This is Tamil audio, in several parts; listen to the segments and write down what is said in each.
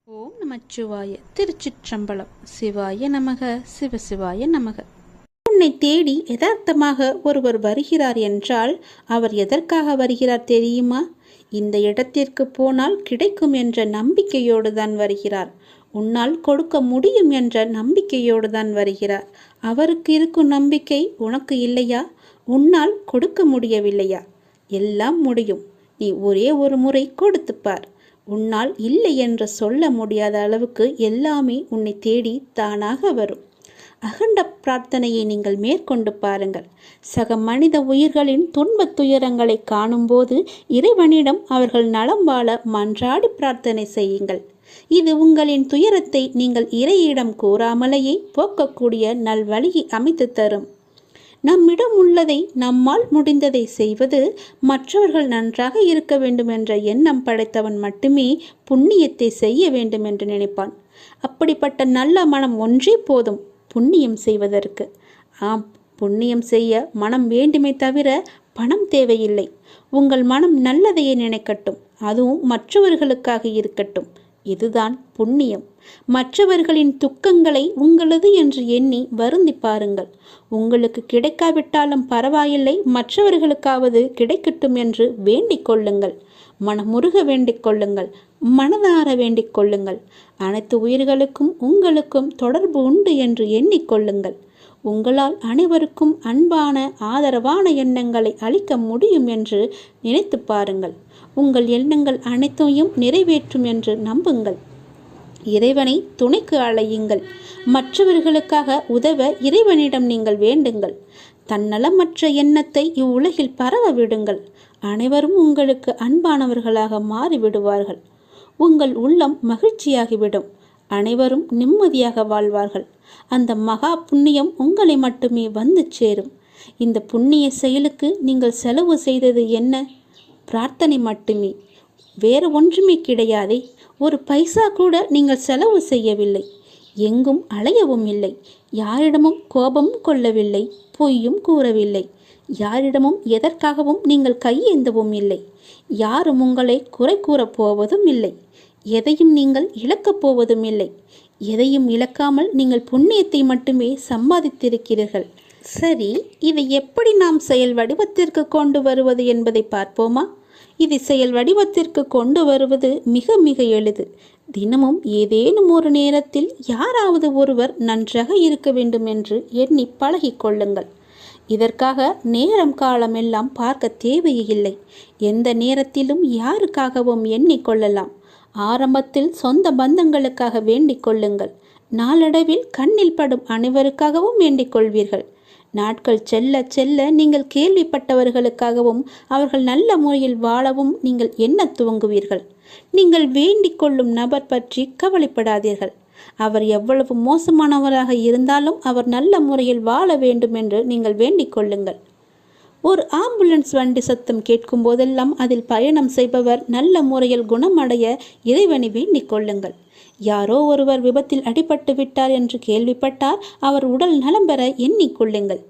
ஓம் நமச்சிவாய. திருச்சிற்றம்பலம். சிவாய நமக. சிவசிவாய நமக. உன்னை தேடி யதார்த்தமாக ஒருவர் வருகிறார் என்றால் அவர் எதற்காக வருகிறார் தெரியுமா? இந்த இடத்திற்கு போனால் கிடைக்கும் என்ற நம்பிக்கையோடு தான் வருகிறார். உன்னால் கொடுக்க முடியும் என்ற நம்பிக்கையோடு தான் வருகிறார். அவருக்கு இருக்கும் நம்பிக்கை உனக்கு இல்லையா? உன்னால் கொடுக்க முடியவில்லையா? எல்லாம் முடியும். நீ ஒரே ஒரு முறை கொடுத்துப்பார். உன்னால் இல்லை என்று சொல்ல முடியாத அளவுக்கு எல்லாமே உன்னை தேடி தானாக வரும். அகண்ட பிரார்த்தனையை நீங்கள் மேற்கொண்டு பாருங்கள். சக மனித உயிர்களின் துன்பத் துயரங்களை காணும்போது இறைவனிடம் அவர்கள் நலம் வாழ மன்றாடி பிரார்த்தனை செய்யுங்கள். இது உங்களின் துயரத்தை நீங்கள் இறையிடம் கூறாமலேயே போக்கக்கூடிய நல்வழியை அமைத்து தரும். நம்மிடம் உள்ளதை நம்மால் முடிந்ததை செய்வது, மற்றவர்கள் நன்றாக இருக்க வேண்டும் என்ற எண்ணம் படைத்தவன் மட்டுமே புண்ணியத்தை செய்ய வேண்டும் என்று நினைப்பான். அப்படிப்பட்ட நல்ல மனம் ஒன்றே போதும் புண்ணியம் செய்வதற்கு. ஆம், புண்ணியம் செய்ய மனம் வேண்டுமே தவிர பணம் தேவையில்லை. உங்கள் மனம் நல்லதையே நினைக்கட்டும், அதுவும் மற்றவர்களுக்காக இருக்கட்டும். இதுதான் புண்ணியம். மற்றவர்களின் துக்கங்களை உங்களது என்று எண்ணி வருந்தி பாருங்கள். உங்களுக்கு கிடைக்காவிட்டாலும் பரவாயில்லை, மற்றவர்களுக்காவது கிடைக்கட்டும் என்று வேண்டிக் கொள்ளுங்கள். மனமுருக வேண்டிக் கொள்ளுங்கள். மனதார வேண்டிக் கொள்ளுங்கள். அனைத்து உயிர்களுக்கும் உங்களுக்கும் தொடர்பு உண்டு என்று எண்ணிக்கொள்ளுங்கள். உங்களால் அனைவருக்கும் அன்பான ஆதரவான எண்ணங்களை அளிக்க முடியும் என்று நினைத்து பாருங்கள். உங்கள் எண்ணங்கள் அனைத்தையும் நிறைவேற்றும் என்று நம்புங்கள். இறைவனை துணைக்கு அழையுங்கள். மற்றவர்களுக்காக உதவ இறைவனிடம் நீங்கள் வேண்டுங்கள். தன்னலமற்ற எண்ணத்தை இவ்வுலகில் பரவ விடுங்கள். அனைவரும் உங்களுக்கு அன்பானவர்களாக மாறிவிடுவார்கள். உங்கள் உள்ளம் மகிழ்ச்சியாகிவிடும். அனைவரும் நிம்மதியாக வாழ்வார்கள். அந்த மகா புண்ணியம் உங்களை மட்டுமே வந்து சேரும். இந்த புண்ணிய செயலுக்கு நீங்கள் செலவு செய்தது என்ன? பிரார்த்தனை மட்டுமே, வேறு ஒன்றுமே கிடையாதே. ஒரு பைசா கூட நீங்கள் செலவு செய்யவில்லை. எங்கும் அலையவும் இல்லை. யாரிடமும் கோபமும் கொள்ளவில்லை. பொய்யும் கூறவில்லை. யாரிடமும் எதற்காகவும் நீங்கள் கையேந்தவும் இல்லை. யாரும் உங்களை குறை கூறப் போவதும் இல்லை. எதையும் நீங்கள் இழக்கப் போவதும் இல்லை. எதையும் இழக்காமல் நீங்கள் புண்ணியத்தை மட்டுமே சம்பாதித்திருக்கிறீர்கள். சரி, இதை எப்படி நாம் செயல் வடிவத்திற்கு கொண்டு வருவது என்பதை பார்ப்போமா? இதை செயல் வடிவத்திற்கு கொண்டு வருவது மிக மிக எளிது. தினமும் ஏதேனும் ஒரு நேரத்தில் யாராவது ஒருவர் நன்றாக இருக்க வேண்டும் என்று எண்ணி பழகி கொள்ளுங்கள். இதற்காக நேரம் காலம் எல்லாம் பார்க்க தேவையில்லை. எந்த நேரத்திலும் யாருக்காகவும் எண்ணிக்கொள்ளலாம். ஆரம்பத்தில் சொந்த பந்தங்களுக்காக வேண்டிக் கொள்ளுங்கள். நாளடைவில் கண்ணில் படும் அனைவருக்காகவும் வேண்டிக் கொள்வீர்கள். நாட்கள் செல்ல செல்ல நீங்கள் கேள்விப்பட்டவர்களுக்காகவும் அவர்கள் நல்ல முறையில் வாழவும் நீங்கள் எண்ண துவங்குவீர்கள். நீங்கள் வேண்டிக் கொள்ளும் நபர் பற்றி கவலைப்படாதீர்கள். அவர் எவ்வளவு மோசமானவராக இருந்தாலும் அவர் நல்ல முறையில் வாழ வேண்டும் என்று நீங்கள் வேண்டிக் கொள்ளுங்கள். ஒரு ஆம்புலன்ஸ் வண்டி சத்தம் கேட்கும் போதெல்லாம் அதில் பயணம் செய்பவர் நல்ல முறையில் குணமடைய இறைவனை வேண்டிக் கொள்ளுங்கள். யாரோ ஒருவர் விபத்தில் அடிபட்டு விட்டார் என்று கேள்விப்பட்டால் அவர் உடல் நலம் பெற எண்ணிக்கொள்ளுங்கள்.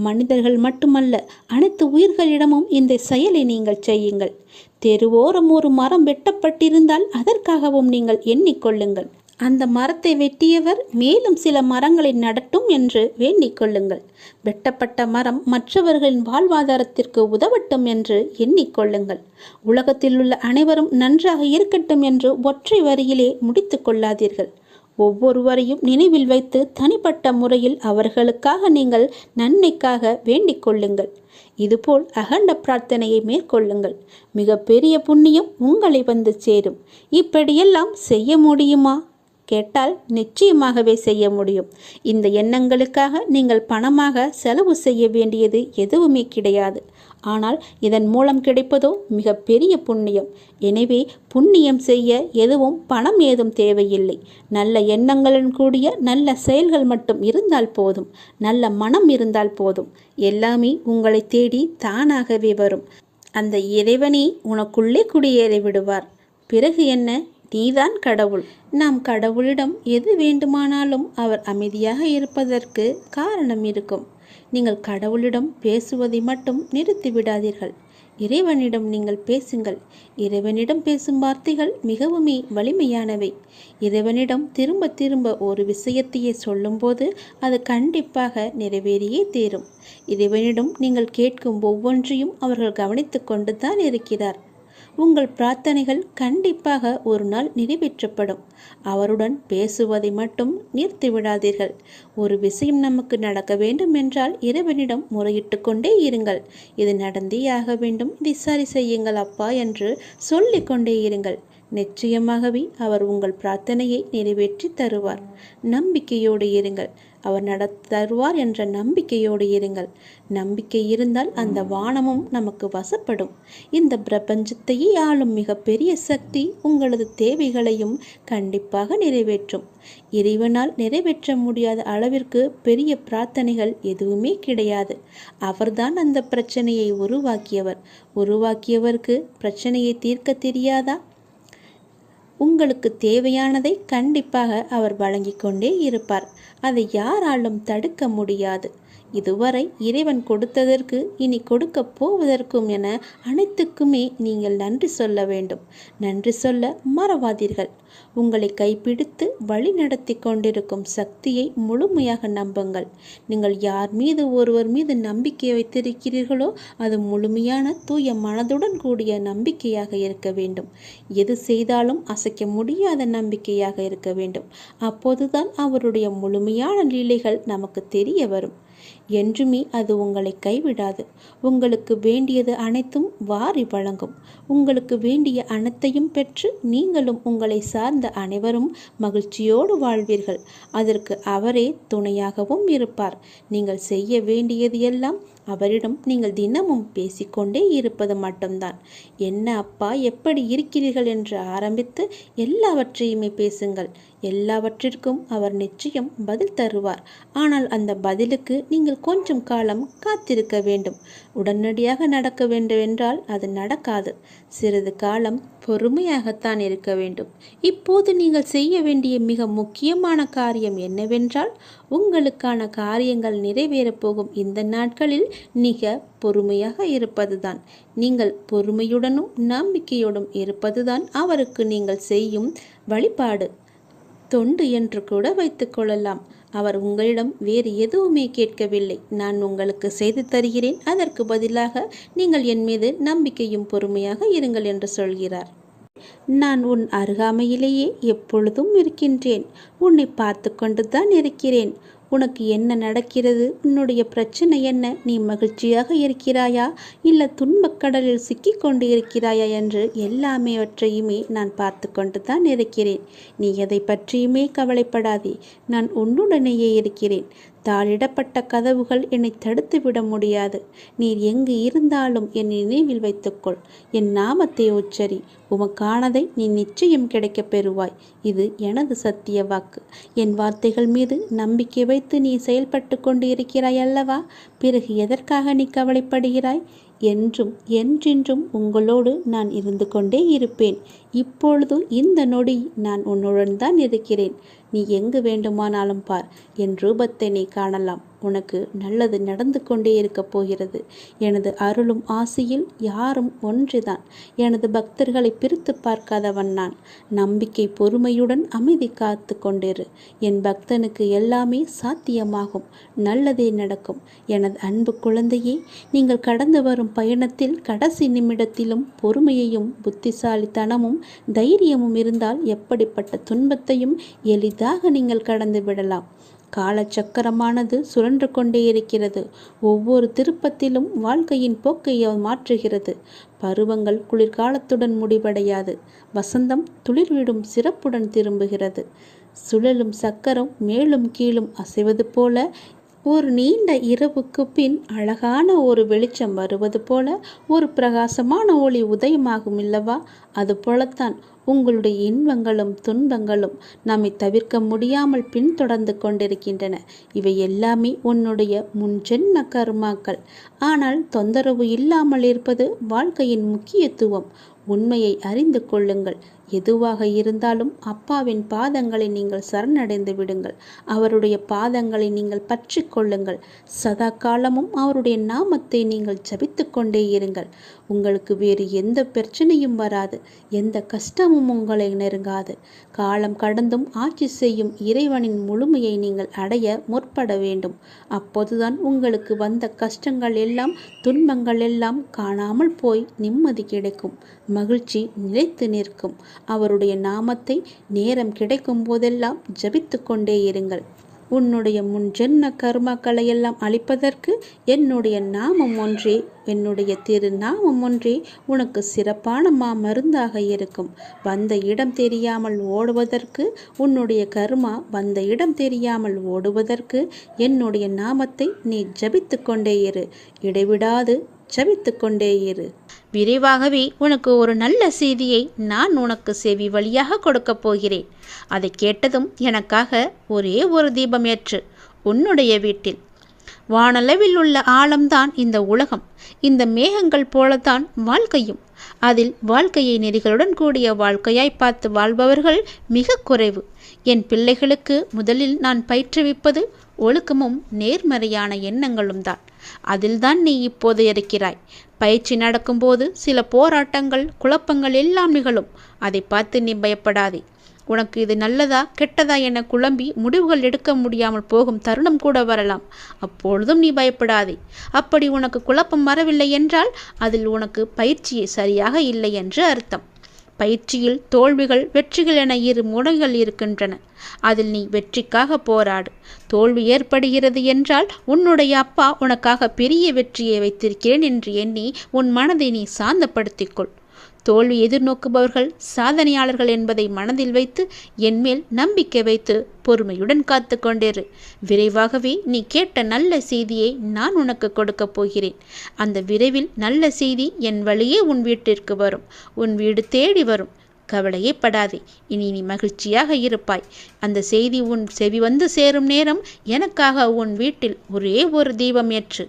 மனிதர்கள் மட்டுமல்ல, அனைத்து உயிர்களிடமும் இந்த செயலை நீங்கள் செய்யுங்கள். தெருவோரம் ஒரு மரம் வெட்டப்பட்டிருந்தால் அதற்காகவும் நீங்கள் எண்ணிக்கொள்ளுங்கள். அந்த மரத்தை வெட்டியவர் மேலும் சில மரங்களை நடட்டும் என்று வேண்டிக் கொள்ளுங்கள். வெட்டப்பட்ட மரம் மற்றவர்களின் வாழ்வாதாரத்திற்கு உதவட்டும் என்று எண்ணிக்கொள்ளுங்கள். உலகத்தில் உள்ள அனைவரும் நன்றாக இருக்கட்டும் என்று ஒற்றை வரியிலே முடித்து கொள்ளாதீர்கள். ஒவ்வொருவரையும் நினைவில் வைத்து தனிப்பட்ட முறையில் அவர்களுக்காக நீங்கள் நன்மைக்காக வேண்டிக் கொள்ளுங்கள். இதுபோல் அகண்ட பிரார்த்தனையை மேற்கொள்ளுங்கள். மிக பெரிய புண்ணியம் உங்களை வந்து சேரும். இப்படியெல்லாம் செய்ய முடியுமா கேட்டால் நிச்சயமாகவே செய்ய முடியும். இந்த எண்ணங்களுக்காக நீங்கள் பணமாக செலவு செய்ய வேண்டியது எதுவுமே கிடையாது. ஆனால் இதன் மூலம் கிடைப்பதோ மிக பெரிய புண்ணியம். எனவே புண்ணியம் செய்ய எதுவும் பணம் ஏதும் தேவையில்லை. நல்ல எண்ணங்களுடன் கூடிய நல்ல செயல்கள் மட்டும் இருந்தால் போதும். நல்ல மனம் இருந்தால் போதும். எல்லாமே உங்களை தேடி தானாகவே வரும். அந்த இறைவனே உனக்குள்ளே குடியேறி விடுவார். பிறகு என்ன? நீதான் கடவுள். நாம் கடவுளிடம் எது வேண்டுமானாலும் அவர் அமைதியாக இருப்பதற்கு காரணம் இருக்கும். நீங்கள் கடவுளிடம் பேசுவதை மட்டும் நிறுத்தி விடாதீர்கள். இறைவனிடம் நீங்கள் பேசுங்கள். இறைவனிடம் பேசும் வார்த்தைகள் மிகவுமே வலிமையானவை. இறைவனிடம் திரும்ப திரும்ப ஒரு விஷயத்தையே சொல்லும்போது அது கண்டிப்பாக நிறைவேறியே தீரும். இறைவனிடம் நீங்கள் கேட்கும் ஒவ்வொன்றையும் அவர்கள் கவனித்து கொண்டு தான் இருக்கிறார். உங்கள் பிரார்த்தனைகள் கண்டிப்பாக ஒரு நாள் நிறைவேற்றப்படும். அவருடன் பேசுவதை மட்டும் நிறுத்திவிடாதீர்கள். ஒரு விஷயம் நமக்கு நடக்க வேண்டும் என்றால் இறைவனிடம் முறையிட்டு கொண்டே இருங்கள். இது நடந்தே ஆக வேண்டும், இதை சரி செய்யுங்கள் அப்பா என்று சொல்லிக் கொண்டே இருங்கள். நிச்சயமாகவே அவர் உங்கள் பிரார்த்தனையை நிறைவேற்றி தருவார். நம்பிக்கையோடு இருங்கள். அவர் தருவார் என்ற நம்பிக்கையோடு இருங்கள். நம்பிக்கை இருந்தால் அந்த வானமும் நமக்கு வசப்படும். இந்த பிரபஞ்சத்தையே ஆளும் மிகப்பெரிய சக்தி உங்களது தேவைகளையும் கண்டிப்பாக நிறைவேற்றும். இறைவனால் நிறைவேற்ற முடியாத அளவிற்கு பெரிய பிரார்த்தனைகள் எதுவுமே கிடையாது. அவர்தான் அந்த பிரச்சனையை உருவாக்கியவர். உருவாக்கியவருக்கு பிரச்சனையை தீர்க்க தெரியாதா? உங்களுக்கு தேவையானதை கண்டிப்பாக அவர் வழங்கி கொண்டே இருப்பார். அதை யாராலும் தடுக்க முடியாது. இதுவரை இறைவன் கொடுத்ததற்கு இனி கொடுக்க போவதற்கும் என அனைத்துக்குமே நீங்கள் நன்றி சொல்ல வேண்டும். நன்றி சொல்ல மறவாதீர்கள். உங்களை கைப்பிடித்து வழி நடத்தி கொண்டிருக்கும் சக்தியை முழுமையாக நம்புங்கள். நீங்கள் யார் மீது ஒருவர் மீது நம்பிக்கை வைத்திருக்கிறீர்களோ அது முழுமையான தூய மனதுடன் கூடிய நம்பிக்கையாக இருக்க வேண்டும். எது செய்தாலும் அசைக்க முடியாத நம்பிக்கையாக இருக்க வேண்டும். அப்போதுதான் அவருடைய முழுமையான லீலைகள் நமக்கு தெரிய வரும். என்றுமே அது உங்களை கைவிடாது. உங்களுக்கு வேண்டியது அனைத்தும் வாரி வழங்கும். உங்களுக்கு வேண்டிய அனைத்தையும் பெற்று நீங்களும் உங்களை சார்ந்த அனைவரும் மகிழ்ச்சியோடு வாழ்வீர்கள். அதற்கு அவரே துணையாகவும் இருப்பார். நீங்கள் செய்ய வேண்டியது எல்லாம் அவரிடம் நீங்கள் தினமும் பேசிக்கொண்டே இருப்பது மட்டும்தான். என்ன அப்பா, எப்படி இருக்கிறீர்கள் என்று ஆரம்பித்து எல்லாவற்றையுமே பேசுங்கள். எல்லாவற்றிற்கும் அவர் நிச்சயம் பதில் தருவார். ஆனால் அந்த பதிலுக்கு நீங்கள் கொஞ்சம் காலம் காத்திருக்க வேண்டும். உடனடியாக நடக்க வேண்டும் என்றால் அது நடக்காது. சிறிது காலம் பொறுமையாகத்தான் இருக்க வேண்டும். இப்போது நீங்கள் செய்ய வேண்டிய மிக முக்கியமான காரியம் என்னவென்றால், உங்களுக்கான காரியங்கள் நிறைவேறப் போகும் இந்த நாட்களில் மிக பொறுமையாக இருப்பதுதான். நீங்கள் பொறுமையுடனும் நம்பிக்கையுடன் இருப்பதுதான் அவருக்கு நீங்கள் செய்யும் வழிபாடு, தொண்டு என்று கூட வைத்துக் கொள்ளலாம். அவர் உங்களிடம் வேறு எதுவுமே கேட்கவில்லை. நான் உங்களுக்கு செய்து தருகிறேன், அதற்கு பதிலாக நீங்கள் என் மீது நம்பிக்கையும் பொறுமையாக இருங்கள் என்று சொல்கிறார். நான் உன் அருகாமையிலேயே எப்பொழுதும் இருக்கின்றேன். உன்னை பார்த்து கொண்டு தான் இருக்கிறேன். உனக்கு என்ன நடக்கிறது? உன்னுடைய பிரச்சனை என்ன? நீ மகிழ்ச்சியாக இருக்கிறாயா இல்லை துன்பக்கடலில் சிக்கி கொண்டு இருக்கிறாயா என்று எல்லாமேவற்றையுமே நான் பார்த்து கொண்டு தான் இருக்கிறேன். நீ எதை பற்றியுமே கவலைப்படாதே. நான் உன்னுடனேயே இருக்கிறேன். தாளிடப்பட்ட கதவுகள் என்னை தடுத்து விட முடியாது. நீர் எங்கு இருந்தாலும் என் நினைவில் வைத்துக்கொள். என் நாமத்தை உச்சரி. உமக்கானதை நீ நிச்சயம் கிடைக்கப் பெறுவாய். இது எனது சத்திய வாக்கு. என் வார்த்தைகள் மீது நம்பிக்கை வைத்து நீ செயல்பட்டு கொண்டு இருக்கிறாய் அல்லவா? பிறகு எதற்காக நீ கவலைப்படுகிறாய்? என்றும் என்றென்றும் உங்களோடு நான் இருந்து கொண்டே இருப்பேன். இப்பொழுது இந்த நொடி நான் உன்னுடன் தான் இருக்கிறேன். நீ எங்கு வேண்டுமானாலும் பார். என் ரூபத்தை நீ காணலாம். உனக்கு நல்லது நடந்து கொண்டே இருக்கப் போகிறது. எனது அருளும் ஆசையில் யாரும் ஒன்றுதான். எனது பக்தர்களை பிரித்து பார்க்காதவன் நான். நம்பிக்கை பொறுமையுடன் அமைதி காத்து கொண்டிரு. என் பக்தனுக்கு எல்லாமே சாத்தியமாகும். நல்லதே நடக்கும். எனது அன்பு குழந்தையே, நீங்கள் கடந்து வரும் பயணத்தில் கடைசி நிமிடத்திலும் பொறுமையையும் புத்திசாலித்தனமும் தைரியமும் இருந்தால் எப்படிப்பட்ட துன்பத்தையும் எளிதாக நீங்கள் கடந்து விடலாம். காலச்சக்கரமானது சுழன்று கொண்டே இருக்கிறது. ஒவ்வொரு திருப்பத்திலும் வாழ்க்கையின் போக்கை மாற்றுகிறது. பருவங்கள் குளிர்காலத்துடன் முடிவடையாது. வசந்தம் துளிர்விடும் சிறப்புடன் திரும்புகிறது. சுழலும் சக்கரம் மேலும் கீழும் அசைவது போல ஒரு நீண்ட இரவுக்கு பின் அழகான ஒரு வெளிச்சம் வருவது போல ஒரு பிரகாசமான ஒளி உதயமாகும் இல்லவா? அது போலத்தான் உங்களுடைய இன்பங்களும் துன்பங்களும் நம்மை தவிர்க்க முடியாமல் பின்தொடர்ந்து கொண்டிருக்கின்றன. இவை எல்லாமே உன்னுடைய முன்ஜென்ம கர்மாக்கள். ஆனால் தொந்தரவு இல்லாமல் இருப்பது வாழ்க்கையின் முக்கியத்துவம். உண்மையை அறிந்து கொள்ளுங்கள். எதுவாக இருந்தாலும் அப்பாவின் பாதங்களை நீங்கள் சரணடைந்து விடுங்கள். அவருடைய பாதங்களை நீங்கள் பற்றி கொள்ளுங்கள். சதா காலமும் அவருடைய நாமத்தை நீங்கள் ஜபித்து கொண்டே இருங்கள். உங்களுக்கு வேறு எந்த பிரச்சனையும் வராது, எந்த கஷ்டமும் உங்களை நெருங்காது. காலம் கடந்தும் ஆட்சி செய்யும் இறைவனின் முழுமையை நீங்கள் அடைய முற்பட வேண்டும். அப்போதுதான் உங்களுக்கு வந்த கஷ்டங்கள் எல்லாம், துன்பங்கள் எல்லாம் காணாமல் போய் நிம்மதி கிடைக்கும், மகிழ்ச்சி நிலைத்து நிற்கும். அவருடைய நாமத்தை நேரம் கிடைக்கும் போதெல்லாம் ஜபித்து கொண்டே இருங்கள். உன்னுடைய முன் ஜென்ம கர்மாக்களை எல்லாம் அழிப்பதற்கு என்னுடைய நாமம் ஒன்றே, என்னுடைய திருநாமம் ஒன்றே உனக்கு சிறப்பான மருந்தாக இருக்கும். வந்த இடம் தெரியாமல் ஓடுவதற்கு, உன்னுடைய கர்மா வந்த இடம் தெரியாமல் ஓடுவதற்கு என்னுடைய நாமத்தை நீ ஜபித்து கொண்டே இரு. இடைவிடாது ஜபித்து கொண்டே இரு. விரைவாகவே உனக்கு ஒரு நல்ல செய்தியை நான் உனக்கு செவி வழியாக கொடுக்கப் போகிறேன். அதை கேட்டதும் எனக்காக ஒரே ஒரு தீபம் ஏற்று உன்னுடைய வீட்டில். வானளவில் உள்ள ஆழம்தான் இந்த உலகம். இந்த மேகங்கள் போலத்தான் வாழ்க்கையும். அதில் வாழ்க்கையை நெறிகளுடன் கூடிய வாழ்க்கையாய் பார்த்து வாழ்பவர்கள் மிக குறைவு. என் பிள்ளைகளுக்கு முதலில் நான் பயிற்றுவிப்பது ஒழுக்கமும் நேர்மறையான எண்ணங்களும் தான். அதில்தான் நீ இப்போது இருக்கிறாய். பயிற்சி நடக்கும்போது சில போராட்டங்கள், குழப்பங்கள் எல்லாம் நிகழும். அதை பார்த்து நீ பயப்படாதே. உனக்கு இது நல்லதா கெட்டதா என குழம்பி முடிவுகள் எடுக்க முடியாமல் போகும் தருணம் கூட வரலாம். அப்பொழுதும் நீ பயப்படாதே. அப்படி உனக்கு குழப்பம் வரவில்லை என்றால் அதில் உனக்கு பயிற்சியே சரியாக இல்லை என்று அர்த்தம். பயிற்சியில் தோல்விகள், வெற்றிகள் என இரு முனைகள் இருக்கின்றன. அதில் நீ வெற்றிக்காக போராடு. தோல்வி ஏற்படுகிறது என்றால் உன்னுடைய அப்பா உனக்காக பெரிய வெற்றியை வைத்திருக்கிறேன் என்று எண்ணி உன் மனதை நீ சாந்தப்படுத்திக்கொள். தோல்வி எதிர்நோக்குபவர்கள் சாதனையாளர்கள் என்பதை மனதில் வைத்து என்மேல் நம்பிக்கை வைத்து பொறுமையுடன் காத்து கொண்டிரு. விரைவாகவே நீ கேட்ட நல்ல செய்தியை நான் உனக்கு கொடுக்கப் போகிறேன். அந்த விரைவில் நல்ல செய்தி என் வழியே உன் வீட்டிற்கு வரும். உன் வீடு தேடி வரும். கவலையே படாதே. இனி நீ மகிழ்ச்சியாக இருப்பாய். அந்த செய்தி உன் செவி வந்து சேரும் நேரம் எனக்காக உன் வீட்டில் ஒரே ஒரு தீபம் ஏற்று.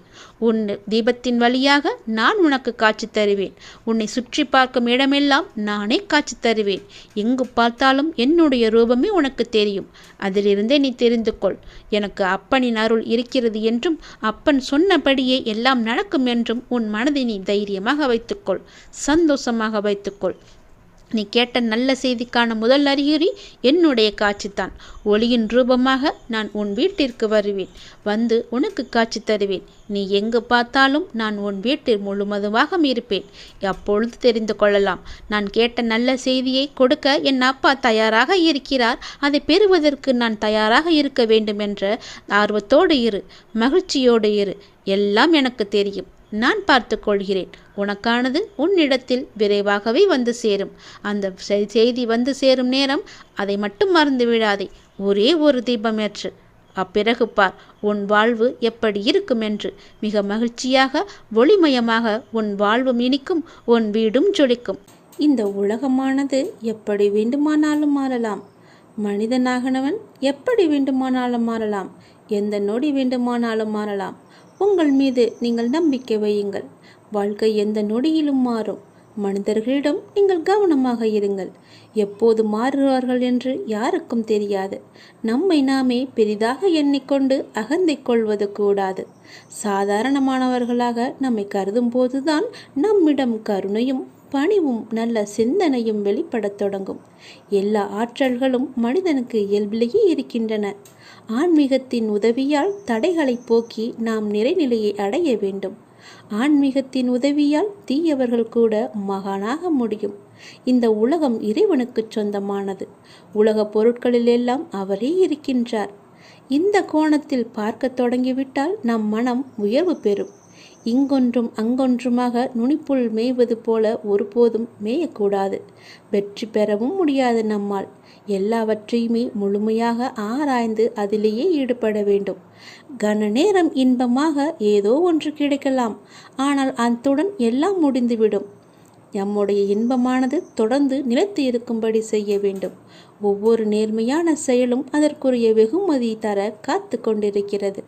உன் தீபத்தின் வழியாக நான் உனக்கு காட்சி தருவேன். உன்னை சுற்றி பார்க்கும் இடமெல்லாம் நானே காட்சி தருவேன். எங்கு பார்த்தாலும் என்னுடைய ரூபமே உனக்கு தெரியும். அதிலிருந்தே நீ தெரிந்து கொள். எனக்கு அப்பனின் அருள் இருக்கிறது என்றும் அப்பன் சொன்னபடியே எல்லாம் நடக்கும் என்றும் உன் மனதை நீ தைரியமாக வைத்துக்கொள். சந்தோஷமாக வைத்துக்கொள். நீ கேட்ட நல்ல செய்திக்கான முதல் அறிகுறி என்னுடைய காட்சித்தான். ஒளியின் ரூபமாக நான் உன் வீட்டிற்கு வருவேன். வந்து உனக்கு காட்சி தருவேன். நீ எங்கு பார்த்தாலும் நான் உன் வீட்டில் முழுவதுமாக இருப்பேன். அப்பொழுது தெரிந்து கொள்ளலாம். நான் கேட்ட நல்ல செய்தியை கொடுக்க என் அப்பா தயாராக இருக்கிறார். அதை பெறுவதற்கு நான் தயாராக இருக்க வேண்டும் என்ற ஆர்வத்தோடு இரு. மகிழ்ச்சியோடு இரு. எல்லாம் எனக்கு தெரியும். நான் பார்த்து கொள்கிறேன். உனக்கானது உன்னிடத்தில் விரைவாகவே வந்து சேரும். அந்த செய்தி வந்து சேரும் நேரம் அதை மட்டும் மறந்து விடாதே. ஒரே ஒரு தீபம் ஏற்று. அப்பிறகு பார் உன் வாழ்வு எப்படி இருக்கும் என்று. மிக மகிழ்ச்சியாக, ஒளிமயமாக உன் வாழ்வும் இனிக்கும், உன் வீடும் ஜொலிக்கும். இந்த உலகமானது எப்படி வேண்டுமானாலும் மாறலாம். மனிதனாகனவன் எப்படி வேண்டுமானாலும் மாறலாம். எந்த நொடி வேண்டுமானாலும் மாறலாம். உங்கள் மீது நீங்கள் நம்பிக்கை வையுங்கள். வாழ்க்கை எந்த நொடியிலும் மாறும். மனிதர்களிடம் நீங்கள் கவனமாக இருங்கள். எப்போது மாறுவார்கள் என்று யாருக்கும் தெரியாது. நம்மை நாமே பெரிதாக எண்ணிக்கொண்டு அகந்தை கொள்வது கூடாது. சாதாரணமானவர்களாக நம்மை கருதும் போதுதான் நம்மிடம் கருணையும் பணிவும் நல்ல சிந்தனையும் வெளிப்படத் தொடங்கும். எல்லா ஆற்றல்களும் மனிதனுக்கு இயல்பிலேயே இருக்கின்றன. ஆன்மீகத்தின் உதவியால் தடைகளை போக்கி நாம் நிறைநிலையை அடைய வேண்டும். ஆன்மீகத்தின் உதவியால் தீயவர்கள் கூட மகானாக முடியும். இந்த உலகம் இறைவனுக்கு சொந்தமானது. உலக பொருட்களிலெல்லாம் அவரே இருக்கின்றார். இந்த கோணத்தில் பார்க்க தொடங்கிவிட்டால் நம் மனம் உயர்வு பெறும். இங்கொன்றும் அங்கொன்றுமாக நுனிப்புல் மேய்வது போல ஒருபோதும் மேயக்கூடாது. வெற்றி பெறவும் முடியாது நம்மால். எல்லாவற்றையுமே முழுமையாக ஆராய்ந்து அதிலேயே ஈடுபட வேண்டும். கன நேரம் இன்பமாக ஏதோ ஒன்று கிடைக்கலாம். ஆனால் அத்துடன் எல்லாம் முடிந்துவிடும். நம்முடைய இன்பமானது தொடர்ந்து நிலைத்து இருக்கும்படி செய்ய வேண்டும். ஒவ்வொரு நேர்மையான செயலும் அதற்குரிய வெகுமதி தர காத்து கொண்டிருக்கிறது.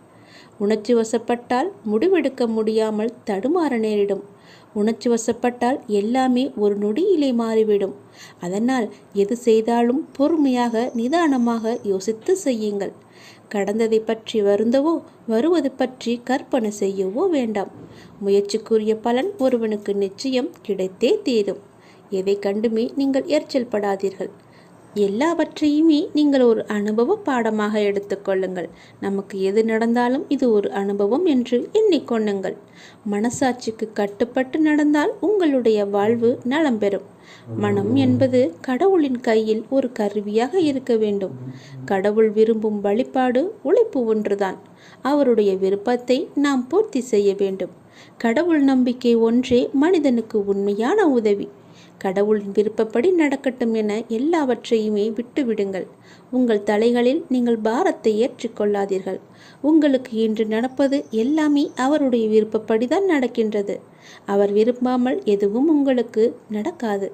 உணர்ச்சி வசப்பட்டால் முடிவெடுக்க முடியாமல் தடுமாற நேரிடும். உணர்ச்சி வசப்பட்டால் எல்லாமே ஒரு நொடியிலே மாறிவிடும். அதனால் எது செய்தாலும் பொறுமையாக நிதானமாக யோசித்து செய்யுங்கள். கடந்ததை பற்றி வருந்தவோ வருவது பற்றி கற்பனை செய்யவோ வேண்டாம். முயற்சிக்குரிய பலன் ஒருவனுக்கு நிச்சயம் கிடைத்தே தீரும். எதை கண்டுமே நீங்கள் எரிச்சல் படாதீர்கள். எல்லாவற்றையுமே நீங்கள் ஒரு அனுபவ பாடமாக எடுத்துக்கொள்ளுங்கள். நமக்கு எது நடந்தாலும் இது ஒரு அனுபவம் என்று எண்ணிக்கொள்ளுங்கள். மனசாட்சிக்கு கட்டுப்பட்டு நடந்தால் உங்களுடைய வாழ்வு நலம் பெறும். மனம் என்பது கடவுளின் கையில் ஒரு கருவியாக இருக்க வேண்டும். கடவுள் விரும்பும் வழிபாடு உழைப்பு ஒன்றுதான். அவருடைய விருப்பத்தை நாம் பூர்த்தி செய்ய வேண்டும். கடவுள் நம்பிக்கை ஒன்றே மனிதனுக்கு உண்மையான உதவி. கடவுளின் விருப்பப்படி நடக்கட்டும் என எல்லாவற்றையுமே விட்டுவிடுங்கள். உங்கள் தலைகளில் நீங்கள் பாரத்தை ஏற்றிக்கொள்ளாதீர்கள். உங்களுக்கு இன்று நடப்பது எல்லாமே அவருடைய விருப்பப்படிதான் நடக்கின்றது. அவர் விரும்பாமல் எதுவும் உங்களுக்கு நடக்காது.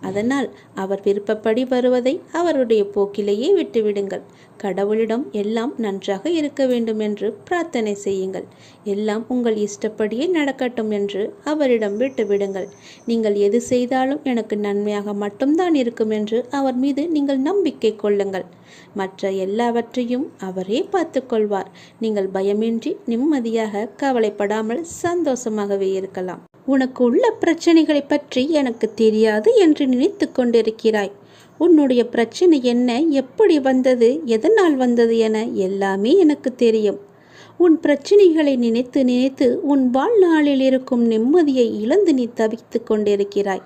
அதனால் அவர் விருப்பப்படி வருவதை அவருடைய போக்கிலேயே விட்டுவிடுங்கள். கடவுளிடம் எல்லாம் நன்றாக இருக்க வேண்டும் என்று பிரார்த்தனை செய்யுங்கள். எல்லாம் உங்கள் இஷ்டப்படியே நடக்கட்டும் என்று அவரிடம் விட்டுவிடுங்கள். நீங்கள் எது செய்தாலும் எனக்கு நன்மையாக மட்டும்தான் இருக்கும் என்று அவர் மீது நீங்கள் நம்பிக்கை கொள்ளுங்கள். மற்ற எல்லாவற்றையும் அவரே பார்த்து கொள்வார். நீங்கள் பயமின்றி நிம்மதியாக கவலைப்படாமல் சந்தோஷமாகவே இருக்கலாம். உனக்கு உள்ள பிரச்சனைகளை பற்றி எனக்கு தெரியாது என்று நினைத்து கொண்டிருக்கிறாய். உன்னுடைய பிரச்சனை என்ன, எப்படி வந்தது, எதனால் வந்தது என எல்லாமே எனக்கு தெரியும். உன் பிரச்சனைகளை நினைத்து நினைத்து உன் வாழ்நாளில் இருக்கும் நிம்மதியை இழந்து நீ தவித்து கொண்டிருக்கிறாய்.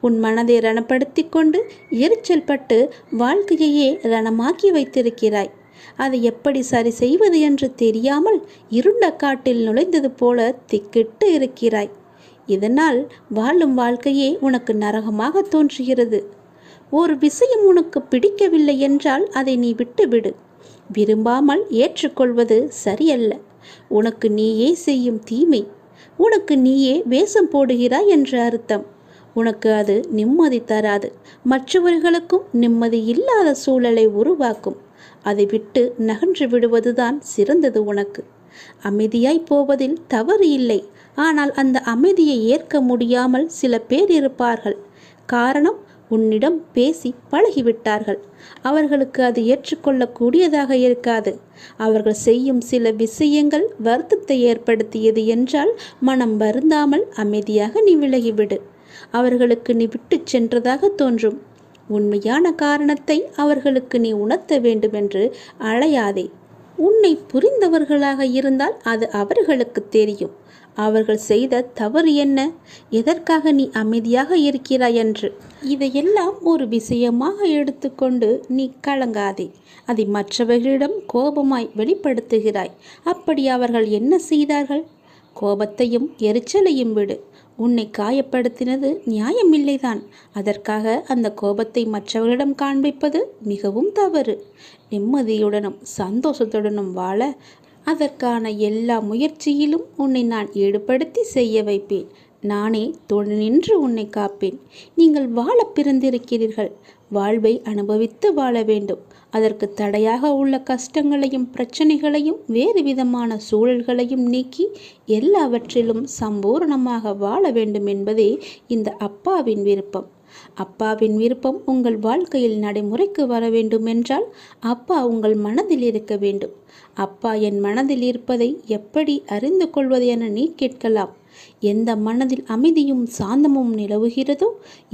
உன் மனதை ரணப்படுத்தி கொண்டு எரிச்சல் பட்டு வாழ்க்கையையே ரணமாக்கி வைத்திருக்கிறாய். அதை எப்படி சரி செய்வது என்று தெரியாமல் இருண்ட காட்டில் நுழைந்தது போல திக்கிட்டு இருக்கிறாய். இதனால் வாழும் வாழ்க்கையே உனக்கு நரகமாக தோன்றுகிறது. ஒரு விஷயம் உனக்கு பிடிக்கவில்லை என்றால் அதை நீ விட்டுவிடு. விரும்பாமல் ஏற்றுக்கொள்வது சரியல்ல. உனக்கு நீயே செய்யும் தீமை. உனக்கு நீயே வேஷம் போடுகிறாய் என்ற அர்த்தம். உனக்கு அது நிம்மதி தராது. மற்றவர்களுக்கும் நிம்மதி இல்லாத சூழலை உருவாக்கும். அதை விட்டு நகன்று விடுவதுதான் சிறந்தது உனக்கு. அமைதியாய் போவதில் தவறு இல்லை. ஆனால் அந்த அமைதியை ஏற்க முடியாமல் சில பேர் இருப்பார்கள். காரணம், உன்னிடம் பேசி பழகிவிட்டார்கள். அவர்களுக்கு அது ஏற்றுக்கொள்ளக்கூடியதாக இருக்காது. அவர்கள் செய்யும் சில விஷயங்கள் வருத்தத்தை ஏற்படுத்தியது என்றால் மனம் வருந்தாமல் அமைதியாக நீ விலகிவிடு. அவர்களுக்கு நீ விட்டு சென்றதாக தோன்றும். உண்மையான காரணத்தை அவர்களுக்கு நீ உணர்த்த வேண்டுமென்று அழையாதே. உன்னை புரிந்தவர்களாக இருந்தால் அது அவர்களுக்கு தெரியும். அவர்கள் செய்த தவறு என்ன, எதற்காக நீ அமைதியாக இருக்கிறாய் என்று. இதையெல்லாம் ஒரு விஷயமாக எடுத்துக்கொண்டு நீ கலங்காதே. அதை மற்றவர்களிடம் கோபமாய் வெளிப்படுத்துகிறாய். அப்படி அவர்கள் என்ன செய்தார்கள்? கோபத்தையும் எரிச்சலையும் விடு. உன்னை காயப்படுத்தினது நியாயமில்லைதான். அதற்காக அந்த கோபத்தை மற்றவர்களிடம் காண்பிப்பது மிகவும் தவறு. நிம்மதியுடனும் சந்தோஷத்துடனும் வாழ அதற்கான எல்லா முயற்சியிலும் உன்னை நான் ஈடுபடுத்தி செய்ய வைப்பேன். நானே துணை நின்று உன்னை காப்பேன். நீங்கள் வாழ பிறந்திருக்கிறீர்கள். வாழ்வை அனுபவித்து வாழ வேண்டும். அதற்கு தடையாக உள்ள கஷ்டங்களையும் பிரச்சனைகளையும் வேறு விதமான சூழல்களையும் நீக்கி எல்லாவற்றிலும் சம்பூரணமாக வாழ வேண்டும் என்பதே இந்த அப்பாவின் விருப்பம். அப்பாவின் விருப்பம் உங்கள் வாழ்க்கையில் நடைமுறைக்கு வர வேண்டும் என்றால் அப்பா உங்கள் மனதில் இருக்க வேண்டும். அப்பா என் மனதில் இருப்பதை எப்படி அறிந்து கொள்வது என நீ கேட்கலாம். எந்த மனதில் அமைதியும் சாந்தமும் நிலவுகிறதோ,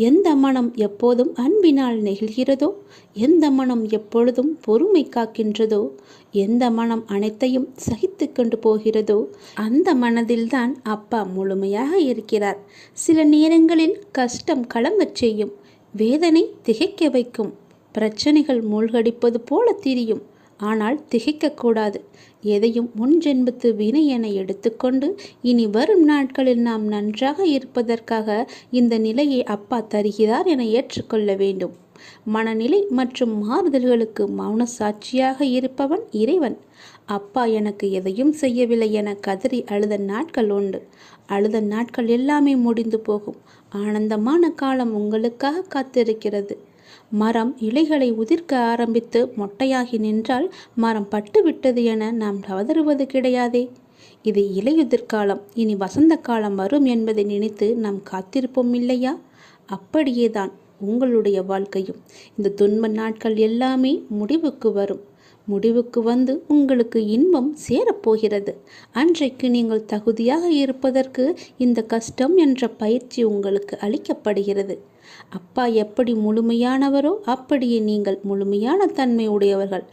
எந்த மனம் எப்போதும் அன்பினால் நெகிழ்கிறதோ, எந்த மனம் எப்பொழுதும் பொறுமை காக்கின்றதோ, எந்த மனம் அனைத்தையும் சகித்து கொண்டு போகிறதோ அந்த மனதில்தான் அப்பா முழுமையாக இருக்கிறார். சில நேரங்களில் கஷ்டம் கலங்கச் செய்யும், வேதனை திகைக்க வைக்கும், பிரச்சனைகள் மூழ்கடிப்பது போல தெரியும். ஆனால் திகைக்கக்கூடாது. எதையும் முன் ஜென்மத்து வினை என எடுத்துக்கொண்டு இனி வரும் நாட்களில் நாம் நன்றாக இருப்பதற்காக இந்த நிலையை அப்பா தருகிறார் என ஏற்றுக்கொள்ள வேண்டும். மனநிலை மற்றும் மாறுதல்களுக்கு மௌன சாட்சியாக இருப்பவன் இறைவன். அப்பா எனக்கு எதையும் செய்யவில்லை என கதறி அழுத நாட்கள் உண்டு. அழுத நாட்கள் எல்லாமே முடிந்து போகும். ஆனந்தமான காலம் உங்களுக்காக காத்திருக்கிறது. மரம் இலைகளை உதிர்க்க ஆரம்பித்து மொட்டையாகி நின்றால் மரம் பட்டுவிட்டது என நாம் கதறுவது கிடையாதே. இது இலையுதிர் காலம், இனி வசந்த காலம் வரும் என்பதை நினைத்து நாம் காத்திருப்போம் இல்லையா? அப்படியேதான் உங்களுடைய வாழ்க்கையும். இந்த துன்ப நாட்கள் எல்லாமே முடிவுக்கு வரும். முடிவுக்கு வந்து உங்களுக்கு இன்பம் சேரப்போகிறது. அன்றைக்கு நீங்கள் தகுதியாக இருப்பதற்கு இந்த கஷ்டம் என்ற பயிற்சி உங்களுக்கு அளிக்கப்படுகிறது. அப்பா எப்படி முழுமையானவரோ அப்படியே நீங்கள் முழுமையான தன்மை உடையவர்கள்.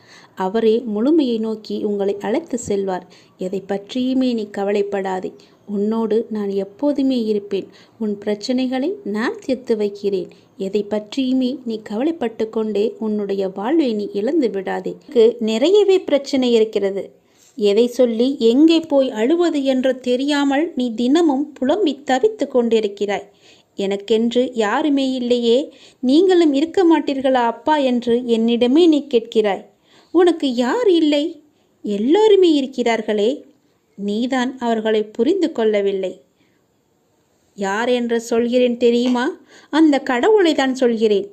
அவரே முழுமையை நோக்கி உங்களை அழைத்து செல்வார். எதை பற்றியுமே நீ கவலைப்படாதே. உன்னோடு நான் எப்போதுமே இருப்பேன். உன் பிரச்சனைகளை நான் தீர்த்து வைக்கிறேன். எதை பற்றியுமே நீ கவலைப்பட்டு கொண்டே உன்னுடைய வாழ்வை நீ இழந்து விடாதே. நிறையவே பிரச்சனை இருக்கிறது. எதை சொல்லி எங்கே போய் அழுவது என்று தெரியாமல் நீ தினமும் புலம்பி தவித்து கொண்டிருக்கிறாய். எனக்கென்று யாருமே இல்லையே, நீங்களும் இருக்க மாட்டீர்களா அப்பா என்று என்னிடமே நீ கேட்கிறாய். உனக்கு யார் இல்லை? எல்லோருமே இருக்கிறார்களே. நீதான் அவர்களை புரிந்து கொள்ளவில்லை. யார் என்று சொல்கிறேன் தெரியுமா? அந்த கடவுளை தான் சொல்கிறேன்.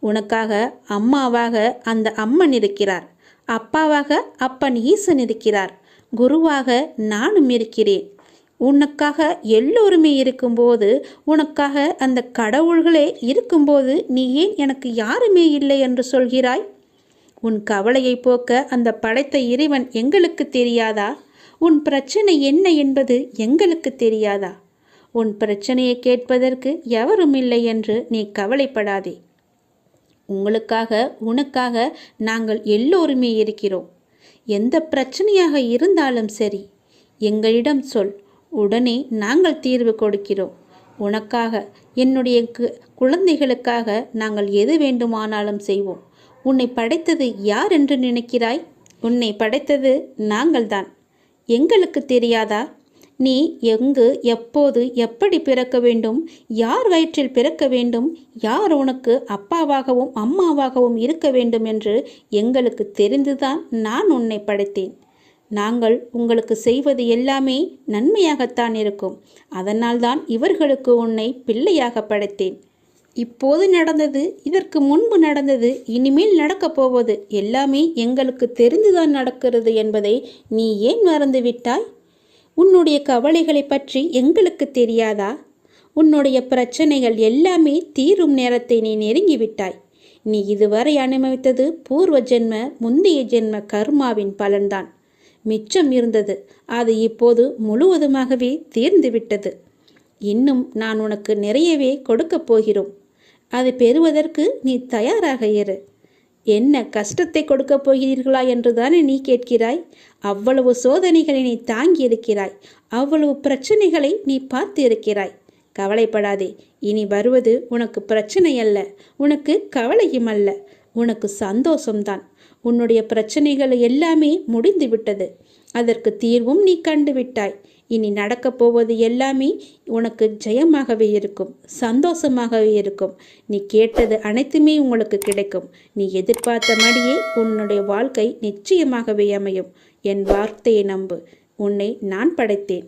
உனக்காக அம்மாவாக அந்த அம்மன் இருக்கிறார். அப்பாவாக அப்பன் ஈசன் இருக்கிறார். குருவாக நானும் இருக்கிறேன். உனக்காக எல்லோருமே இருக்கும்போது, உனக்காக அந்த கடவுள்களே இருக்கும்போது நீ ஏன் எனக்கு யாருமே இல்லை என்று சொல்கிறாய்? உன் கவலையை போக்க அந்த படைத்த இறைவன் எங்களுக்கு தெரியாதா? உன் பிரச்சனை என்ன என்பது எங்களுக்கு தெரியாதா? உன் பிரச்சனையை கேட்பதற்கு எவரும் இல்லை என்று நீ கவலைப்படாதே. உங்களுக்காக உனக்காக நாங்கள் எல்லோருமே இருக்கிறோம். எந்த பிரச்சனையாக இருந்தாலும் சரி, எங்களிடம் சொல். உடனே நாங்கள் தீர்வு கொடுக்கிறோம். உனக்காக, என்னுடைய குழந்தைகளுக்காக நாங்கள் எது வேண்டுமானாலும் செய்வோம். உன்னை படைத்தது யார் என்று நினைக்கிறாய்? உன்னை படைத்தது நாங்கள்தான். எங்களுக்கு தெரியாதா? நீ எங்கு, எப்போது, எப்படி பிறக்க வேண்டும், யார் வயிற்றில் பிறக்க வேண்டும், யார் உனக்கு அப்பாவாகவும் அம்மாவாகவும் இருக்க வேண்டும் என்று எங்களுக்கு தெரிந்துதான் நான் உன்னை படைத்தேன். நாங்கள் உங்களுக்கு செய்வது எல்லாமே நன்மையாகத்தான் இருக்கும். அதனால்தான் இவர்களுக்கு உன்னை பிள்ளையாக படைத்தேன். இப்போது நடந்தது, இதற்கு முன்பு நடந்தது, இனிமேல் நடக்கப் போவது எல்லாமே எங்களுக்கு தெரிந்துதான் நடக்கிறது என்பதை நீ ஏன் மறந்துவிட்டாய்? உன்னுடைய கவலைகளை பற்றி எங்களுக்கு தெரியாதா? உன்னுடைய பிரச்சனைகள் எல்லாமே தீரும் நேரத்தை நீ நெருங்கிவிட்டாய். நீ இதுவரை அனுபவித்தது பூர்வ ஜென்ம, முந்தைய ஜென்ம கர்மாவின் பலன்தான். மிச்சம் இருந்தது, அது இப்போது முழுவதுமாகவே தீர்ந்துவிட்டது. இன்னும் நான் உனக்கு நிறையவே கொடுக்கப் போகிறோம். அதை பெறுவதற்கு நீ தயாராக இரு. என்ன கஷ்டத்தை கொடுக்கப் போகிறீர்களா என்று தானே நீ கேட்கிறாய்? அவ்வளவு சோதனைகளை நீ தாங்கி இருக்கிறாய். அவ்வளவு பிரச்சனைகளை நீ பார்த்து இருக்கிறாய். கவலைப்படாதே. இனி வருவது உனக்கு பிரச்சனை அல்ல, உனக்கு கவலையும் அல்ல, உனக்கு சந்தோஷம்தான். உன்னுடைய பிரச்சனைகள் எல்லாமே முடிந்து விட்டது. அதற்கு தீர்வும் நீ கண்டுவிட்டாய். இனி நடக்கப் போவது எல்லாமே உனக்கு ஜெயமாகவே இருக்கும், சந்தோஷமாகவே இருக்கும். நீ கேட்டது அனைத்துமே உங்களுக்கு கிடைக்கும். நீ எதிர்பார்த்தபடியே உன்னுடைய வாழ்க்கை நிச்சயமாகவே அமையும். என் வார்த்தையை நம்பு. உன்னை நான் படைத்தேன்.